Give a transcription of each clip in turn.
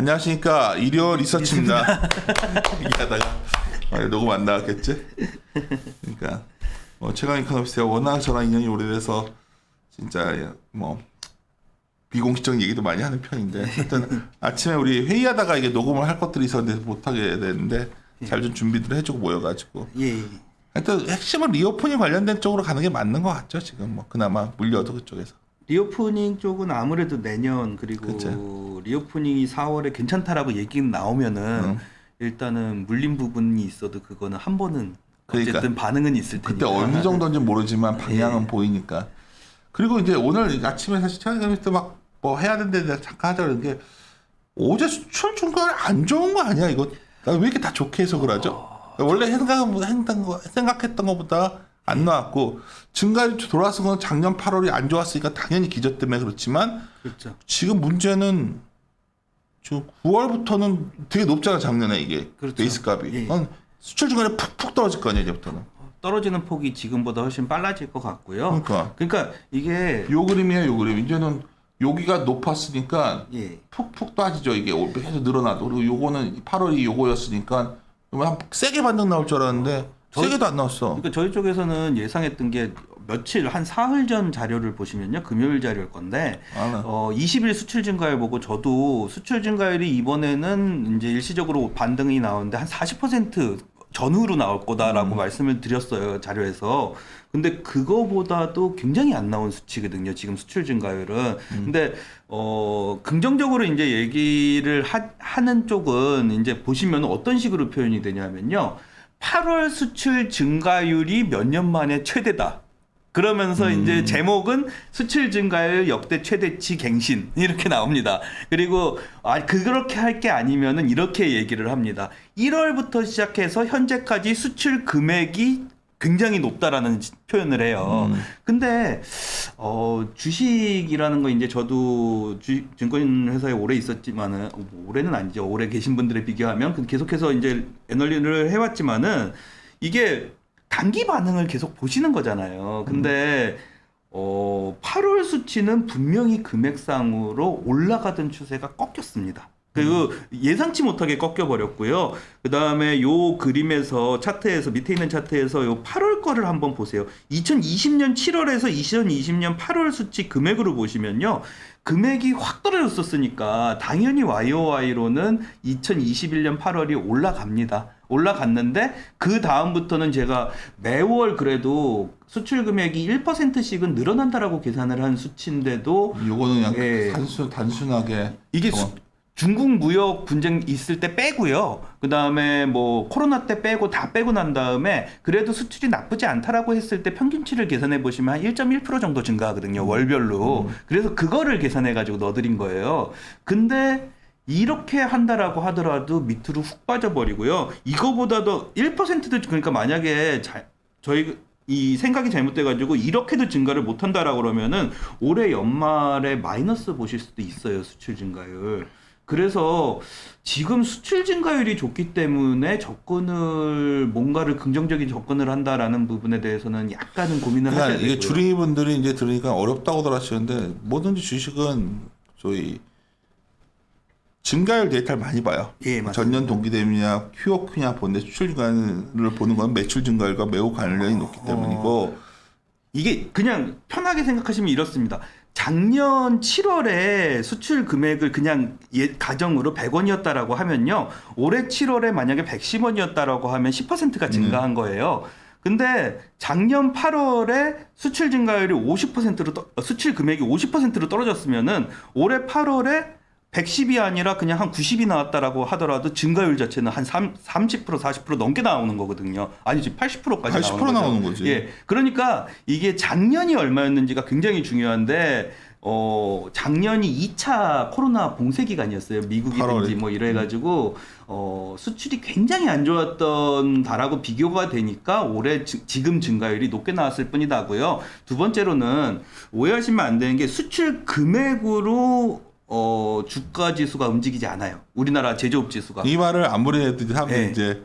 안녕하십니까. 일요 리서치입니다. 얘기하다가 녹음 안 나왔겠지? 그러니까 최강 이코노미스트가 워낙 저랑 인연이 오래돼서 진짜 뭐 비공식적인 얘기도 많이 하는 편인데 하여튼 아침에 우리 회의하다가 이게 녹음을 할 것들이 있었는데 못하게 됐는데 잘 좀 준비들 해주고 모여가지고 하여튼 핵심은 리오프닝 관련된 쪽으로 가는 게 맞는 것 같죠. 지금 뭐 그나마 물려도 그쪽에서. 리오프닝 쪽은 아무래도 내년 그리고 그쵸. 리오프닝이 4월에 괜찮다라고 얘기 나오면은 일단은 물린 부분이 있어도 그거는 한 번은 어쨌든 그러니까 반응은 있을 테니까. 그때 어느 정도인지 모르지만 방향은 예. 보이니까. 그리고 이제 오늘 아침에 사실 최강이코노미스트 막 뭐 해야 되는데 내가 잠깐 하자 그런 게 어제 수출 중간에 안 좋은 거 아니야 이거? 나 왜 이렇게 다 좋게 해석을 하죠? 원래 생각했던 것보다 안 나왔고 증가율 돌아선 건 작년 8월이 안 좋았으니까 당연히 기저 때문에 그렇지만 그렇죠. 지금 문제는 지금 9월부터는 되게 높잖아 작년에 이게 그렇죠. 베이스 값이. 예. 수출 중간에 푹푹 떨어질 거 아니야 이제부터는. 떨어지는 폭이 지금보다 훨씬 빨라질 것 같고요. 그러니까 이게 요 그림이에요, 요 그림. 이제는 여기가 높았으니까 푹푹 빠지죠. 이게 계속 늘어나도. 그리고 요거는 8월이 요거였으니까 한 세게 반등 나올 줄 알았는데 세게도 안 나왔어. 그러니까 저희 쪽에서는 예상했던 게 며칠 한 사흘 전 자료를 보시면요. 금요일 자료일 건데 20일 수출 증가율 보고 저도 수출 증가율이 이번에는 이제 일시적으로 반등이 나오는데 한 40% 전후로 나올 거다라고 말씀을 드렸어요. 자료에서. 근데 그거보다도 굉장히 안 나온 수치거든요. 지금 수출 증가율은. 근데 긍정적으로 이제 얘기를 하는 쪽은 이제 보시면 어떤 식으로 표현이 되냐면요. 8월 수출 증가율이 몇 년 만에 최대다. 그러면서 이제 제목은 수출 증가율 역대 최대치 갱신 이렇게 나옵니다. 그리고 그렇게 할 게 아니면은 이렇게 얘기를 합니다. 1월부터 시작해서 현재까지 수출 금액이 굉장히 높다라는 표현을 해요. 근데 주식이라는 거 이제 저도 증권회사에 오래 있었지만은 올해는 아니죠. 오래 계신 분들에 비교하면 계속해서 이제 애널리를 해왔지만은 이게 단기 반응을 계속 보시는 거잖아요. 근데 8월 수치는 분명히 금액상으로 올라가던 추세가 꺾였습니다. 그리고 예상치 못하게 꺾여버렸고요. 그 다음에 요 그림에서 차트에서 밑에 있는 차트에서 요 8월 거를 한번 보세요. 2020년 7월에서 2020년 8월 수치 금액으로 보시면요. 금액이 확 떨어졌었으니까 당연히 YOY로는 2021년 8월이 올라갔는데 그 다음부터는 제가 매월 그래도 수출 금액이 1%씩은 늘어난다라고 계산을 한 수치인데도 요거는 그냥 단순하게 이게 중국 무역 분쟁 있을 때 빼고요. 그 다음에 뭐 코로나 때 다 빼고 난 다음에 그래도 수출이 나쁘지 않다라고 했을 때 평균치를 계산해 보시면 한 1.1% 정도 증가하거든요. 월별로. 그래서 그거를 계산해 가지고 넣어드린 거예요. 근데 이렇게 한다라고 하더라도 밑으로 훅 빠져버리고요. 이거보다도 1%도 그러니까 만약에 저희 이 생각이 잘못돼가지고 이렇게도 증가를 못한다라고 그러면은 올해 연말에 마이너스 보실 수도 있어요. 수출 증가율. 그래서 지금 수출 증가율이 좋기 때문에 뭔가를 긍정적인 접근을 한다라는 부분에 대해서는 약간은 고민을 하셔야 되고요. 이게 주린이분들이 이제 들으니까 어렵다고들 하시는데 뭐든지 주식은 저희 증가율 데이터를 많이 봐요. 예, 맞습니다. 전년 동기 대비냐 QOQ냐 보는데 수출 증가율을 보는 건 매출 증가율과 매우 관련이 높기 때문이고 이게 그냥 편하게 생각하시면 이렇습니다. 작년 7월에 수출 금액을 그냥 가정으로 100원이었다라고 하면요. 올해 7월에 만약에 110원이었다라고 하면 10%가 증가한 거예요. 근데 작년 8월에 수출 증가율이 50%로 수출 금액이 50%로 떨어졌으면은 올해 8월에 110이 아니라 그냥 한 90이 나왔다라고 하더라도 증가율 자체는 한 30% 40% 넘게 나오는 거거든요. 아니지 80%까지 80% 나오는 거지. 예. 그러니까 이게 작년이 얼마였는지가 굉장히 중요한데 작년이 2차 코로나 봉쇄 기간이었어요. 미국이든지 뭐 이래 가지고 수출이 굉장히 안 좋았던 달하고 비교가 되니까 올해 지금 증가율이 높게 나왔을 뿐이다고요. 두 번째로는 오해하시면 안 되는 게 수출 금액으로 주가 지수가 움직이지 않아요. 우리나라 제조업 지수가. 이 말을 아무리 해도 사람들이 이제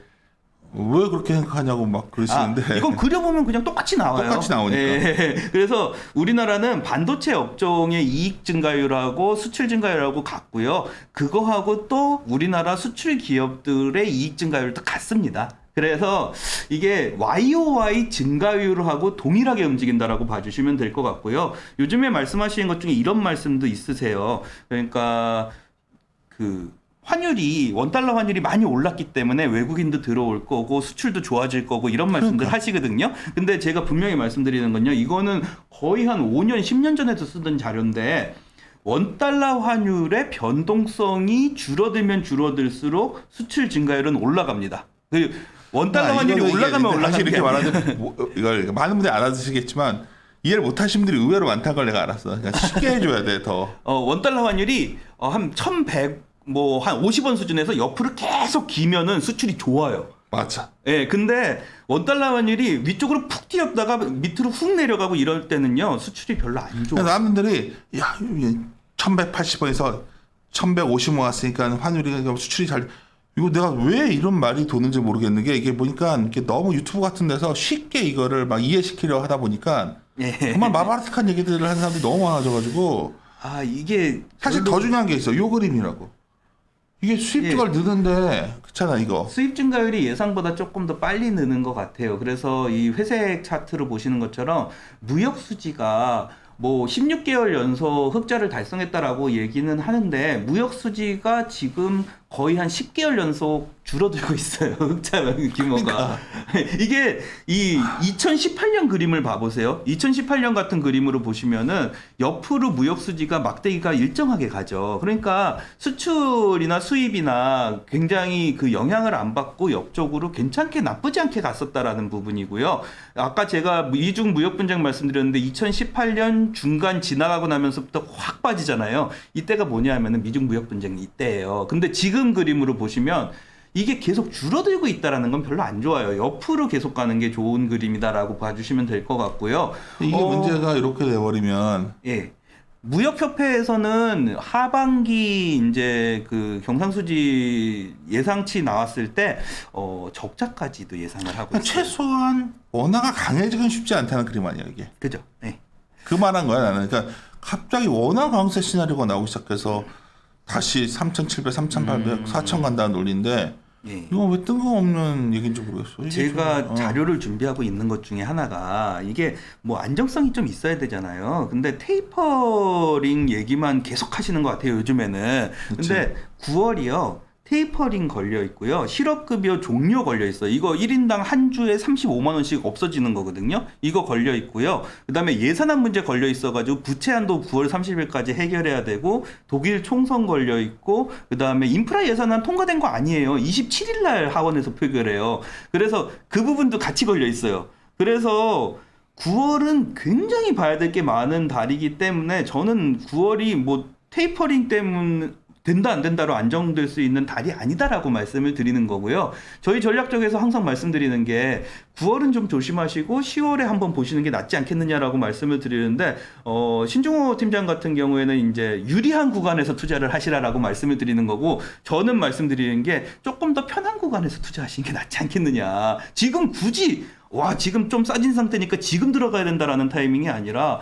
왜 그렇게 생각하냐고 막 그러시는데 이건 그려보면 그냥 똑같이 나와요. 똑같이 나오니까. 예. 그래서 우리나라는 반도체 업종의 이익 증가율하고 수출 증가율하고 같고요. 그거하고 또 우리나라 수출 기업들의 이익 증가율도 같습니다. 그래서 이게 YOY 증가율하고 동일하게 움직인다라고 봐주시면 될 것 같고요. 요즘에 말씀하시는 것 중에 이런 말씀도 있으세요. 그러니까 환율이 원달러 환율이 많이 올랐기 때문에 외국인도 들어올 거고 수출도 좋아질 거고 이런 말씀들 하시거든요. 근데 제가 분명히 말씀드리는 건요. 이거는 거의 한 5년, 10년 전에도 쓰던 자료인데 원달러 환율의 변동성이 줄어들면 줄어들수록 수출 증가율은 올라갑니다. 원달러 환율이 올라가면 올라가는 게 이렇게 말하면 이걸 많은 분들이 알아듣시겠지만 이해를 못하시는 분들이 의외로 많다는 걸 내가 알았어. 그러니까 쉽게 해줘야 돼 더. 원달러 환율이 한 1,100 한 50원 수준에서 옆으로 계속 기면은 수출이 좋아요. 맞아. 예, 근데 원달러 환율이 위쪽으로 푹 뛰었다가 밑으로 훅 내려가고 이럴 때는요 수출이 별로 안 좋아. 남들이 1,180원에서 1,150원 왔으니까 환율이 수출이 잘. 이거 내가 왜 이런 말이 도는지 모르겠는 게 이게 보니까 이렇게 너무 유튜브 같은 데서 쉽게 이거를 막 이해시키려 하다 보니까 정말 마바라틱한 얘기들을 하는 사람들이 너무 많아져가지고 이게 사실 더 중요한 게 있어. 요 그림이라고. 이게 수입 증가를 느는데 그렇잖아 이거. 수입 증가율이 예상보다 조금 더 빨리 느는 것 같아요. 그래서 이 회색 차트로 보시는 것처럼 무역 수지가 뭐 16개월 연속 흑자를 달성했다라고 얘기는 하는데 무역 수지가 지금 거의 한 10개월 연속 줄어들고 있어요. 흑자 규모가. 그러니까. 이게 이 2018년 그림을 봐보세요. 2018년 같은 그림으로 보시면은 옆으로 무역 수지가 막대기가 일정하게 가죠. 그러니까 수출이나 수입이나 굉장히 그 영향을 안 받고 옆쪽으로 괜찮게 나쁘지 않게 갔었다라는 부분이고요. 아까 제가 미중 무역 분쟁 말씀드렸는데 2018년 중간 지나가고 나면서부터 확 빠지잖아요. 이때가 뭐냐면은 미중 무역 분쟁이 이때예요. 근데 지금 그림으로 보시면 이게 계속 줄어들고 있다라는 건 별로 안 좋아요. 옆으로 계속 가는 게 좋은 그림이다라고 봐주시면 될 것 같고요. 이게 문제가 이렇게 돼버리면 무역협회에서는 하반기 이제 그 경상수지 예상치 나왔을 때 적자까지도 예상을 하고 있어요. 최소한 원화가 강해지긴 쉽지 않다는 그림 아니야 이게. 그죠? 네. 그 말한 거야 나는. 그러니까 갑자기 원화 강세 시나리오가 나오기 시작해서 다시 3,700, 3,800, 4,000 간다는 논리인데 이건 왜 뜬금없는 얘기인지 모르겠어. 제가 자료를 준비하고 있는 것 중에 하나가 이게 뭐 안정성이 좀 있어야 되잖아요. 근데 테이퍼링 얘기만 계속 하시는 것 같아요 요즘에는. 근데 9월이요. 테이퍼링 걸려 있고요. 실업급여 종료 걸려 있어요. 이거 1인당 한 주에 35만 원씩 없어지는 거거든요. 이거 걸려 있고요. 그다음에 예산안 문제 걸려 있어가지고 부채 한도 9월 30일까지 해결해야 되고 독일 총선 걸려 있고 그다음에 인프라 예산안 통과된 거 아니에요. 27일 날 하원에서 표결해요. 그래서 그 부분도 같이 걸려 있어요. 그래서 9월은 굉장히 봐야 될 게 많은 달이기 때문에 저는 9월이 뭐 테이퍼링 때문에 된다 안 된다로 안정될 수 있는 달이 아니다라고 말씀을 드리는 거고요. 저희 전략 쪽에서 항상 말씀드리는 게 9월은 좀 조심하시고 10월에 한번 보시는 게 낫지 않겠느냐라고 말씀을 드리는데 신종호 팀장 같은 경우에는 이제 유리한 구간에서 투자를 하시라라고 말씀을 드리는 거고 저는 말씀드리는 게 조금 더 편한 구간에서 투자하시는 게 낫지 않겠느냐. 지금 굳이 지금 좀 싸진 상태니까 지금 들어가야 된다라는 타이밍이 아니라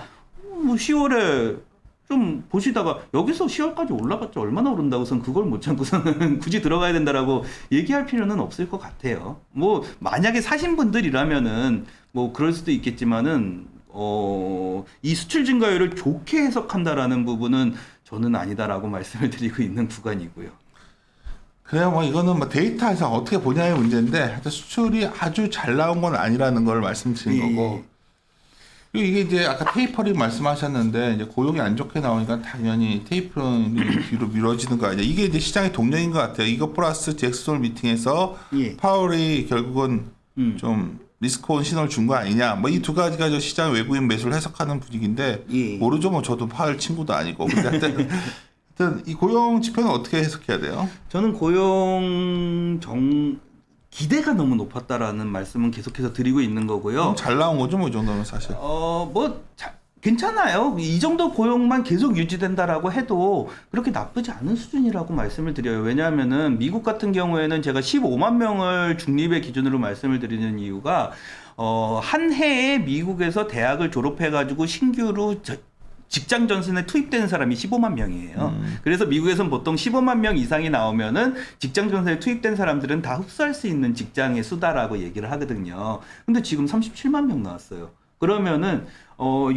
뭐 10월에 좀 보시다가 여기서 10월까지 올라갔자 얼마나 오른다고선 그걸 못 참고서는 굳이 들어가야 된다라고 얘기할 필요는 없을 것 같아요. 뭐 만약에 사신 분들이라면은 뭐 그럴 수도 있겠지만은 이 수출 증가율을 좋게 해석한다라는 부분은 저는 아니다라고 말씀을 드리고 있는 구간이고요. 그래요. 뭐 이거는 뭐 데이터에서 어떻게 보냐의 문제인데 수출이 아주 잘 나온 건 아니라는 걸 말씀드린 거고. 이게 이제 아까 테이퍼링 말씀하셨는데 이제 고용이 안 좋게 나오니까 당연히 테이퍼링이 뒤로 미뤄지는 거 아니야. 이게 이제 시장의 동력인 것 같아요. 이거 플러스 잭스홀 미팅에서 파월이 결국은 좀 리스크온 신호를 준 거 아니냐. 뭐 이 두 가지가 저 시장 외국인 매수를 해석하는 분위기인데 모르죠. 뭐 저도 파월 친구도 아니고. 근데 하여튼 이 고용 지표는 어떻게 해석해야 돼요? 저는 기대가 너무 높았다라는 말씀은 계속해서 드리고 있는 거고요. 잘 나온 거죠, 뭐 이 정도면 사실. 괜찮아요. 이 정도 고용만 계속 유지된다라고 해도 그렇게 나쁘지 않은 수준이라고 말씀을 드려요. 왜냐하면은 미국 같은 경우에는 제가 15만 명을 중립의 기준으로 말씀을 드리는 이유가 한 해에 미국에서 대학을 졸업해가지고 신규로 직장 전선에 투입되는 사람이 15만 명이에요. 그래서 미국에서는 보통 15만 명 이상이 나오면은 직장 전선에 투입된 사람들은 다 흡수할 수 있는 직장의 수다라고 얘기를 하거든요. 근데 지금 37만 명 나왔어요. 그러면은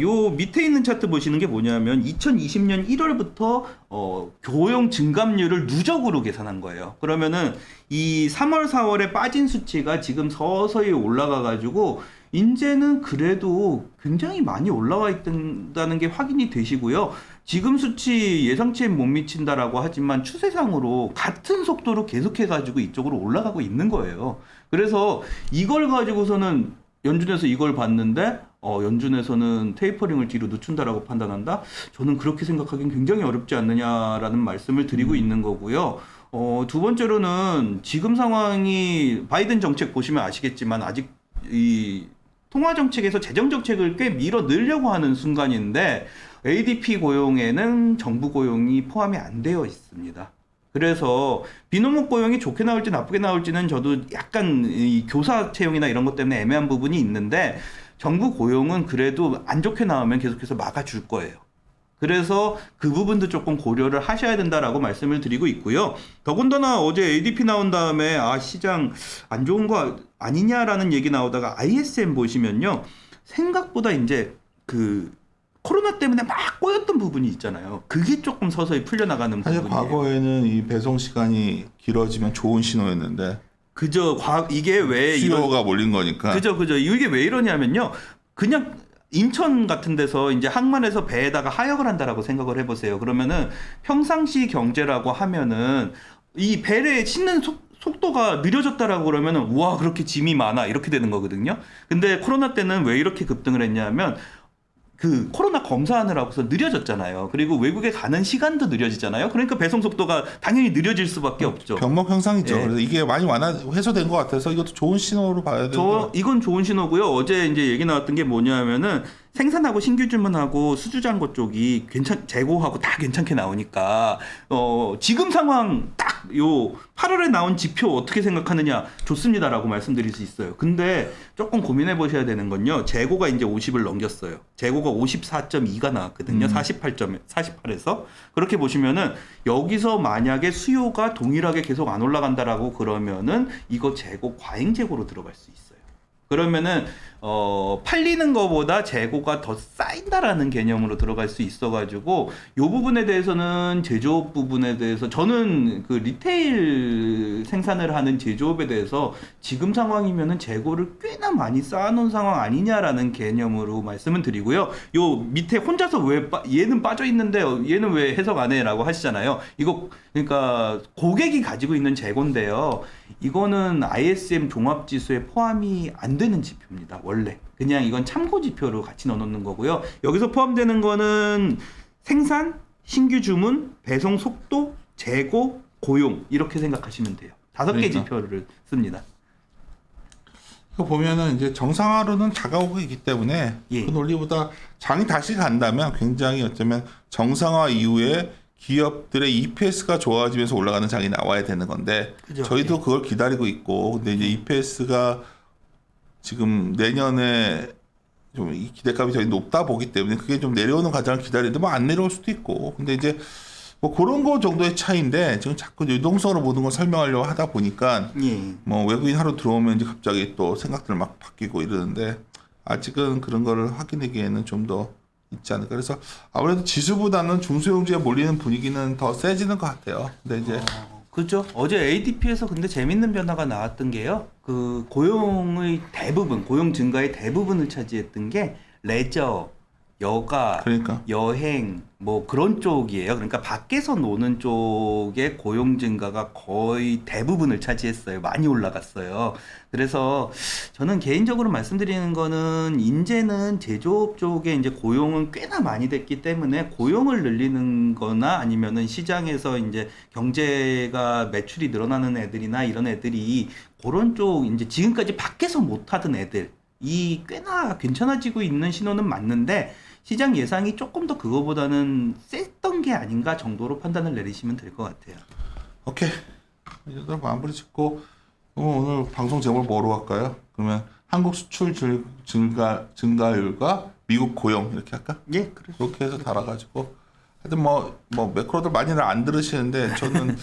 요 밑에 있는 차트 보시는 게 뭐냐면 2020년 1월부터 고용 증감률을 누적으로 계산한 거예요. 그러면은 이 3월, 4월에 빠진 수치가 지금 서서히 올라가 가지고 이제는 그래도 굉장히 많이 올라와 있다는 게 확인이 되시고요. 지금 수치 예상치에 못 미친다라고 하지만 추세상으로 같은 속도로 계속해 가지고 이쪽으로 올라가고 있는 거예요. 그래서 이걸 가지고서는 연준에서 이걸 봤는데 연준에서는 테이퍼링을 뒤로 늦춘다라고 판단한다? 저는 그렇게 생각하기는 굉장히 어렵지 않느냐라는 말씀을 드리고 있는 거고요. 두 번째로는 지금 상황이 바이든 정책 보시면 아시겠지만 아직 이 통화 정책에서 재정 정책을 꽤 밀어 넣으려고 하는 순간인데 ADP 고용에는 정부 고용이 포함이 안 되어 있습니다. 그래서 비노목 고용이 좋게 나올지 나쁘게 나올지는 저도 약간 이 교사 채용이나 이런 것 때문에 애매한 부분이 있는데 정부 고용은 그래도 안 좋게 나오면 계속해서 막아줄 거예요. 그래서 그 부분도 조금 고려를 하셔야 된다라고 말씀을 드리고 있고요. 더군다나 어제 ADP 나온 다음에 시장 안 좋은 거 아니냐라는 얘기 나오다가 ISM 보시면요. 생각보다 이제 그 코로나 때문에 막 꼬였던 부분이 있잖아요. 그게 조금 서서히 풀려나가는 사실 부분이에요. 과거에는 이 배송 시간이 길어지면 좋은 신호였는데 이게 왜 수요가 몰린 거니까. 그죠. 이게 왜 이러냐면요. 그냥 인천 같은 데서 이제 항만에서 배에다가 하역을 한다라고 생각을 해보세요. 그러면은 평상시 경제라고 하면은 이 배를 싣는 속도가 느려졌다라고 그러면은 우와 그렇게 짐이 많아 이렇게 되는 거거든요. 근데 코로나 때는 왜 이렇게 급등을 했냐면 그 코로나 검사하느라고서 느려졌잖아요. 그리고 외국에 가는 시간도 느려지잖아요. 그러니까 배송 속도가 당연히 느려질 수밖에 없죠. 병목 현상이죠. 예. 그래서 이게 많이 해소된 것 같아서 이것도 좋은 신호로 봐야 되죠. 이건 좋은 신호고요. 어제 이제 얘기 나왔던 게 뭐냐면은 생산하고 신규 주문하고 수주잔고 쪽이 재고하고 다 괜찮게 나오니까 지금 상황 딱 요 8월에 나온 지표 어떻게 생각하느냐 좋습니다라고 말씀드릴 수 있어요. 근데 조금 고민해 보셔야 되는 건요. 재고가 이제 50을 넘겼어요. 재고가 54.2가 나왔거든요. 48에서 그렇게 보시면은 여기서 만약에 수요가 동일하게 계속 안 올라간다라고 그러면은 이거 재고 과잉 재고로 들어갈 수 있어요. 그러면은 팔리는 거보다 재고가 더 쌓인다라는 개념으로 들어갈 수 있어가지고 요 부분에 대해서는 제조업 부분에 대해서 저는 그 리테일 생산을 하는 제조업에 대해서 지금 상황이면은 재고를 꽤나 많이 쌓아놓은 상황 아니냐라는 개념으로 말씀을 드리고요. 요 밑에 혼자서 왜 얘는 빠져 있는데 얘는 왜 해석 안 해라고 하시잖아요. 이거 그러니까 고객이 가지고 있는 재고인데요. 이거는 ISM 종합지수에 포함이 안 되는 지표입니다. 원래 그냥 이건 참고 지표로 같이 넣어놓는 거고요. 여기서 포함되는 거는 생산, 신규 주문, 배송 속도, 재고, 고용 이렇게 생각하시면 돼요. 5개 지표를 씁니다. 그 보면은 이제 정상화로는 다가오고 있기 때문에 예. 그 논리보다 장이 다시 간다면 굉장히 어쩌면 정상화 이후에 기업들의 EPS가 좋아지면서 올라가는 장이 나와야 되는 건데 그죠? 저희도 예. 그걸 기다리고 있고 근데 이제 EPS가 지금 내년에 좀 이 기대감이 저희 높다 보기 때문에 그게 좀 내려오는 과정을 기다리는데 뭐 안 내려올 수도 있고 근데 이제 뭐 그런 거 정도의 차이인데 지금 자꾸 유동성으로 모든 걸 설명하려고 하다 보니까 예. 뭐 외국인 하루 들어오면 이제 갑자기 또 생각들 막 바뀌고 이러는데 아직은 그런 거를 확인하기에는 좀 더 있지 않을까. 그래서 아무래도 지수보다는 중소형주에 몰리는 분위기는 더 세지는 것 같아요. 근데 이제 그죠. 어제 ADP에서 근데 재밌는 변화가 나왔던 게요. 그 고용의 대부분, 고용 증가의 대부분을 차지했던 게 레저, 여가, 그러니까 여행 뭐 그런 쪽이에요. 그러니까 밖에서 노는 쪽의 고용 증가가 거의 대부분을 차지했어요. 많이 올라갔어요. 그래서 저는 개인적으로 말씀드리는 거는 이제는 제조업 쪽에 이제 고용은 꽤나 많이 됐기 때문에 고용을 늘리는 거나 아니면은 시장에서 이제 경제가 매출이 늘어나는 애들이나 이런 애들이 그런 쪽 이제 지금까지 밖에서 못 하던 애들 이 꽤나 괜찮아지고 있는 신호는 맞는데 시장 예상이 조금 더 그거보다는 셌던 게 아닌가 정도로 판단을 내리시면 될 것 같아요. 오케이. 이 정도로 마무리 짓고 오늘 방송 제목을 뭐로 할까요? 그러면 한국 수출 증가율과 미국 고용 이렇게 할까? 예, 그렇게 해서 달아가지고 하여튼 뭐 매크로들 많이는 안 들으시는데 저는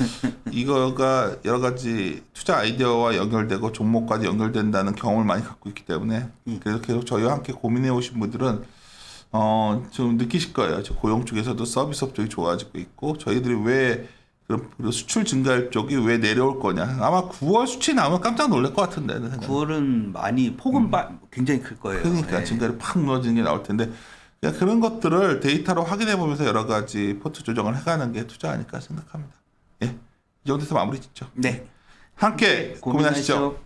이거가 여러 가지 투자 아이디어와 연결되고 종목까지 연결된다는 경험을 많이 갖고 있기 때문에 그래서 계속 저희와 함께 고민해 오신 분들은 좀 느끼실 거예요. 저 고용 쪽에서도 서비스업 쪽이 좋아지고 있고 저희들이 왜 그리고 수출 증가율 쪽이 왜 내려올 거냐. 아마 9월 수치 나오면 깜짝 놀랄 것 같은데. 9월은 많이 폭은 굉장히 클 거예요. 그러니까 네. 증가율이 팍 무너지는 게 나올 텐데 그냥 그런 것들을 데이터로 확인해 보면서 여러 가지 포트 조정을 해가는 게 투자 아닐까 생각합니다. 예, 이 정도에서 마무리 짓죠. 네. 함께 고민하시죠.